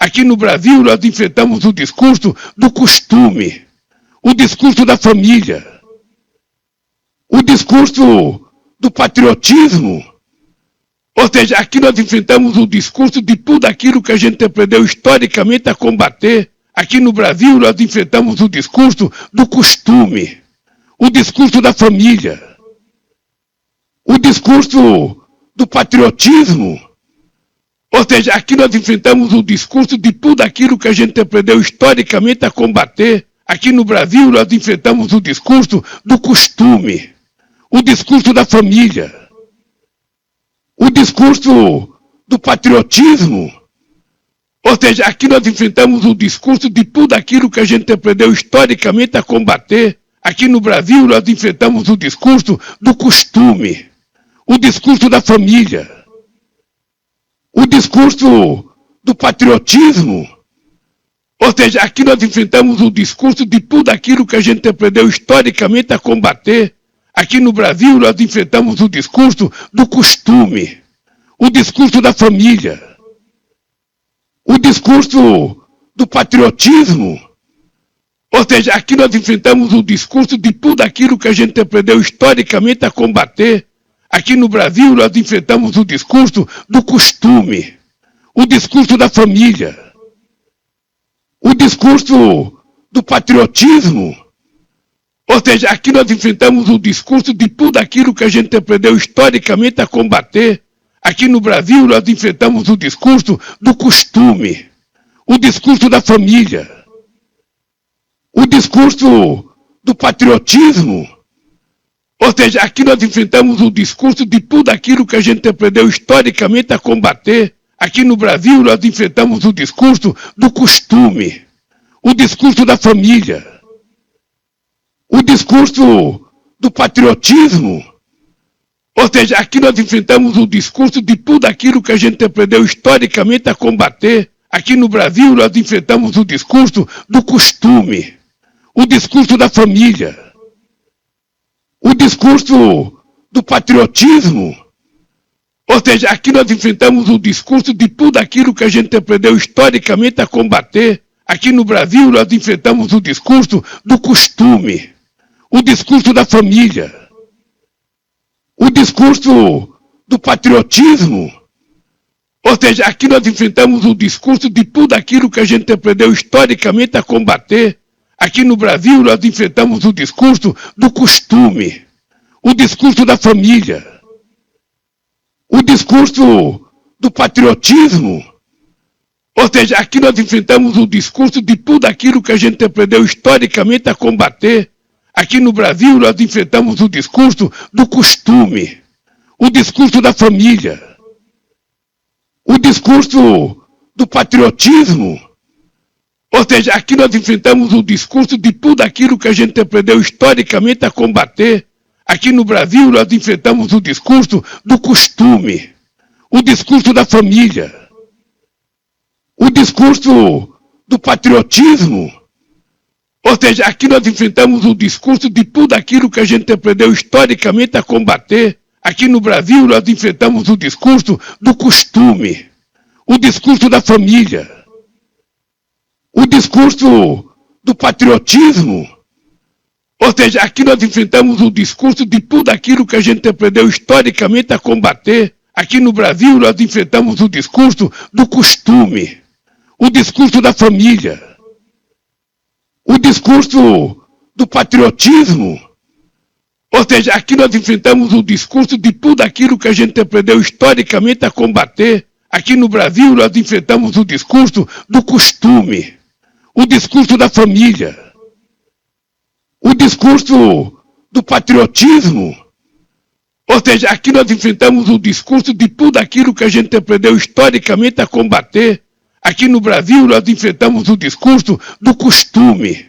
Aqui no Brasil, nós enfrentamos o discurso do costume, o discurso da família, o discurso do patriotismo. Ou seja, aqui nós enfrentamos o discurso de tudo aquilo que a gente aprendeu historicamente a combater. Aqui no Brasil, nós enfrentamos o discurso do costume, o discurso da família, o discurso do patriotismo. Ou seja, aqui nós enfrentamos o discurso de tudo aquilo que a gente aprendeu historicamente a combater. Aqui no Brasil, nós enfrentamos o discurso do costume, o discurso da família, o discurso do patriotismo. Ou seja, aqui nós enfrentamos o discurso de tudo aquilo que a gente aprendeu historicamente a combater. Aqui no Brasil, nós enfrentamos o discurso do costume, o discurso da família, o discurso do patriotismo. Ou seja, aqui nós enfrentamos o discurso de tudo aquilo que a gente aprendeu historicamente a combater. Aqui no Brasil, nós enfrentamos o discurso do costume, o discurso da família, o discurso do patriotismo. Ou seja, aqui nós enfrentamos o discurso de tudo aquilo que a gente aprendeu historicamente a combater. Aqui no Brasil, nós enfrentamos o discurso do costume, o discurso da família, o discurso do patriotismo. Ou seja, aqui nós enfrentamos o discurso de tudo aquilo que a gente aprendeu historicamente a combater. Aqui no Brasil, nós enfrentamos o discurso do costume, o discurso da família, o discurso do patriotismo. Ou seja, aqui nós enfrentamos o discurso de tudo aquilo que a gente aprendeu historicamente a combater. Aqui no Brasil, nós enfrentamos o discurso do costume, o discurso da família, o discurso do patriotismo. Ou seja, aqui nós enfrentamos o discurso de tudo aquilo que a gente aprendeu historicamente a combater. Aqui no Brasil, nós enfrentamos o discurso do costume, o discurso da família, o discurso do patriotismo. Ou seja, aqui nós enfrentamos o discurso de tudo aquilo que a gente aprendeu historicamente a combater. Aqui no Brasil, nós enfrentamos o discurso do costume, o discurso da família, o discurso do patriotismo. Ou seja, aqui nós enfrentamos o discurso de tudo aquilo que a gente aprendeu historicamente a combater. Aqui no Brasil, nós enfrentamos o discurso do costume, o discurso da família, o discurso do patriotismo. Ou seja, aqui nós enfrentamos o discurso de tudo aquilo que a gente aprendeu historicamente a combater. Aqui no Brasil, nós enfrentamos o discurso do costume, o discurso da família, o discurso do patriotismo. Ou seja, aqui nós enfrentamos o discurso de tudo aquilo que a gente aprendeu historicamente a combater. Aqui no Brasil, nós enfrentamos o discurso do costume, o discurso da família, o discurso do patriotismo. Ou seja, aqui nós enfrentamos o discurso de tudo aquilo que a gente aprendeu historicamente a combater. Aqui no Brasil, nós enfrentamos o discurso do costume, o discurso da família, o discurso do patriotismo. Ou seja, aqui nós enfrentamos o discurso de tudo aquilo que a gente aprendeu historicamente a combater. Aqui no Brasil, nós enfrentamos o discurso do costume, o discurso da família, o discurso do patriotismo. Ou seja, aqui nós enfrentamos o discurso de tudo aquilo que a gente aprendeu historicamente a combater. Aqui no Brasil, nós enfrentamos o discurso do costume, o discurso da família, o discurso do patriotismo. Ou seja, aqui nós enfrentamos o discurso de tudo aquilo que a gente aprendeu historicamente a combater. Aqui no Brasil, nós enfrentamos o discurso do costume,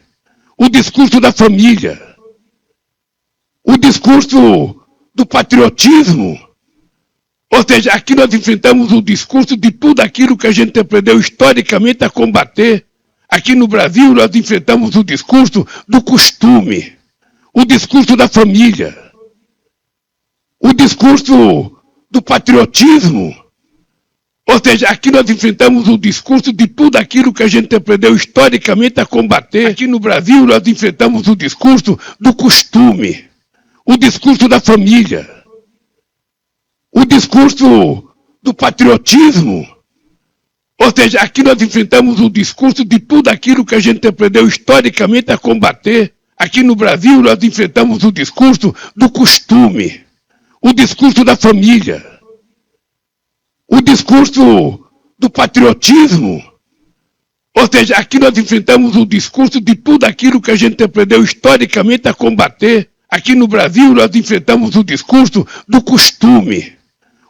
o discurso da família, o discurso do patriotismo. Ou seja, aqui nós enfrentamos o discurso de tudo aquilo que a gente aprendeu historicamente a combater. Aqui no Brasil, nós enfrentamos o discurso do costume, o discurso da família, o discurso do patriotismo. Ou seja, aqui nós enfrentamos o discurso de tudo aquilo que a gente aprendeu historicamente a combater. Aqui no Brasil nós enfrentamos o discurso do costume, o discurso da família, o discurso do patriotismo. Ou seja, aqui nós enfrentamos o discurso de tudo aquilo que a gente aprendeu historicamente a combater. Aqui no Brasil nós enfrentamos o discurso do costume, o discurso da família, o discurso do patriotismo. Ou seja, aqui nós enfrentamos o discurso de tudo aquilo que a gente aprendeu historicamente a combater. Aqui no Brasil nós enfrentamos o discurso do costume,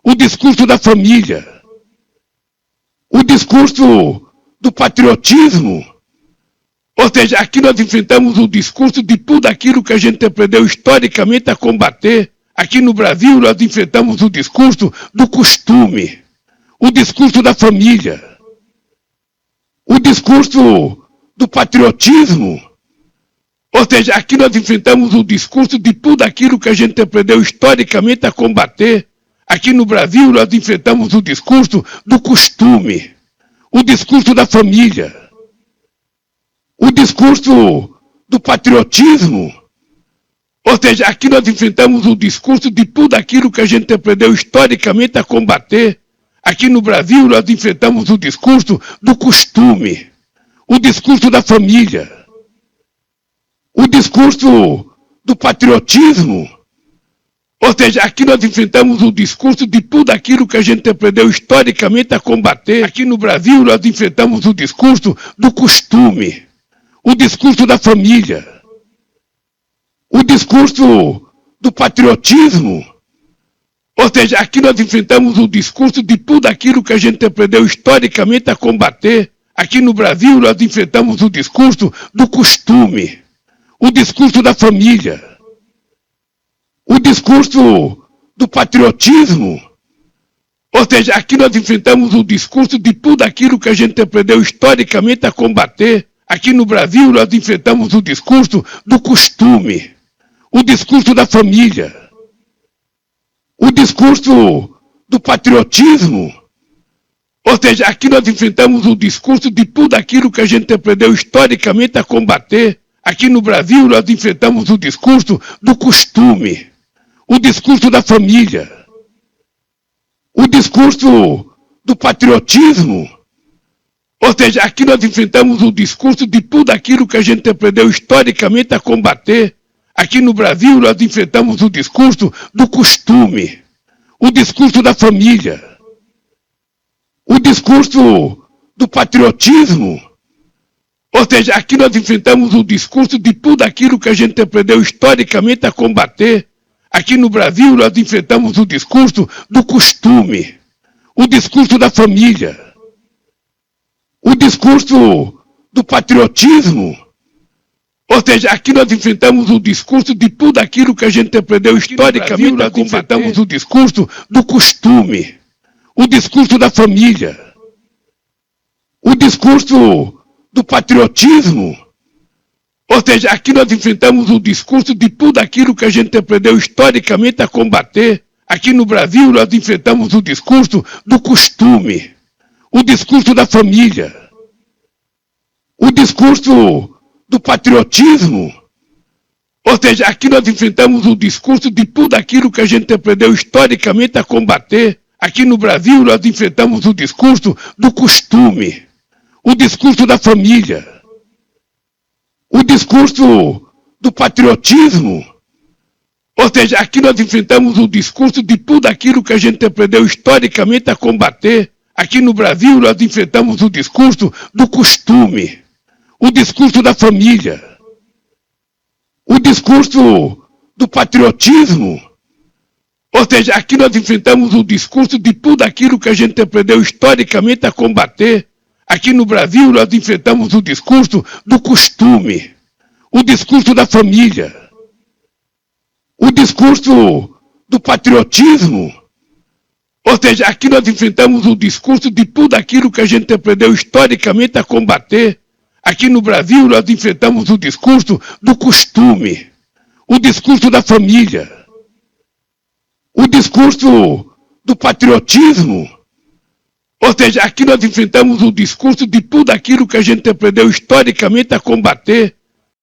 o discurso da família, o discurso do patriotismo. Ou seja, aqui nós enfrentamos o discurso de tudo aquilo que a gente aprendeu historicamente a combater. Aqui no Brasil nós enfrentamos o discurso do costume, o discurso da família, o discurso do patriotismo. Ou seja, aqui nós enfrentamos o discurso de tudo aquilo que a gente aprendeu historicamente a combater. Aqui no Brasil nós enfrentamos o discurso do costume, o discurso da família, o discurso do patriotismo. Ou seja, aqui nós enfrentamos o discurso de tudo aquilo que a gente aprendeu historicamente a combater. Aqui no Brasil nós enfrentamos o discurso do costume, o discurso da família, o discurso do patriotismo. Ou seja, aqui nós enfrentamos o discurso de tudo aquilo que a gente aprendeu historicamente a combater. Aqui no Brasil nós enfrentamos o discurso do costume, o discurso da família, o discurso do patriotismo. Ou seja, aqui nós enfrentamos o discurso de tudo aquilo que a gente aprendeu historicamente a combater. Aqui no Brasil nós enfrentamos o discurso do costume, o discurso da família, o discurso do patriotismo. Ou seja, aqui nós enfrentamos o discurso de tudo aquilo que a gente aprendeu historicamente a combater. Aqui no Brasil nós enfrentamos o discurso do costume, o discurso da família, o discurso do patriotismo. Ou seja, aqui nós enfrentamos o discurso de tudo aquilo que a gente aprendeu historicamente a combater. Aqui no Brasil nós enfrentamos o discurso do costume, o discurso da família, o discurso do patriotismo. Ou seja, aqui nós enfrentamos o discurso de tudo aquilo que a gente aprendeu historicamente a combater. Aqui no Brasil nós enfrentamos o discurso do costume, o discurso da família, o discurso do patriotismo. Ou seja, aqui nós enfrentamos o discurso de tudo aquilo que a gente aprendeu historicamente a combater. Aqui no Brasil nós enfrentamos o discurso do costume, o discurso da família, o discurso do patriotismo. Ou seja, aqui nós enfrentamos o discurso de tudo aquilo que a gente aprendeu historicamente a combater. Nós enfrentamos o discurso do costume, o discurso da família, o discurso do patriotismo. Ou seja, aqui nós enfrentamos o discurso de tudo aquilo que a gente aprendeu historicamente a combater. Aqui no Brasil nós enfrentamos o discurso do costume, o discurso da família, o discurso do patriotismo. Ou seja, aqui nós enfrentamos o discurso de tudo aquilo que a gente aprendeu historicamente a combater. Aqui no Brasil nós enfrentamos o discurso do costume, o discurso da família, o discurso do patriotismo. Ou seja, aqui nós enfrentamos o discurso de tudo aquilo que a gente aprendeu historicamente a combater. Aqui no Brasil nós enfrentamos o discurso do costume, o discurso da família, o discurso do patriotismo. Ou seja, aqui nós enfrentamos o discurso de tudo aquilo que a gente aprendeu historicamente a combater. Aqui no Brasil nós enfrentamos o discurso do costume, o discurso da família, o discurso do patriotismo. Ou seja, aqui nós enfrentamos o discurso de tudo aquilo que a gente aprendeu historicamente a combater. Aqui no Brasil nós enfrentamos o discurso do costume, o discurso da família, o discurso do patriotismo. Ou seja, aqui nós enfrentamos o discurso de tudo aquilo que a gente aprendeu historicamente a combater.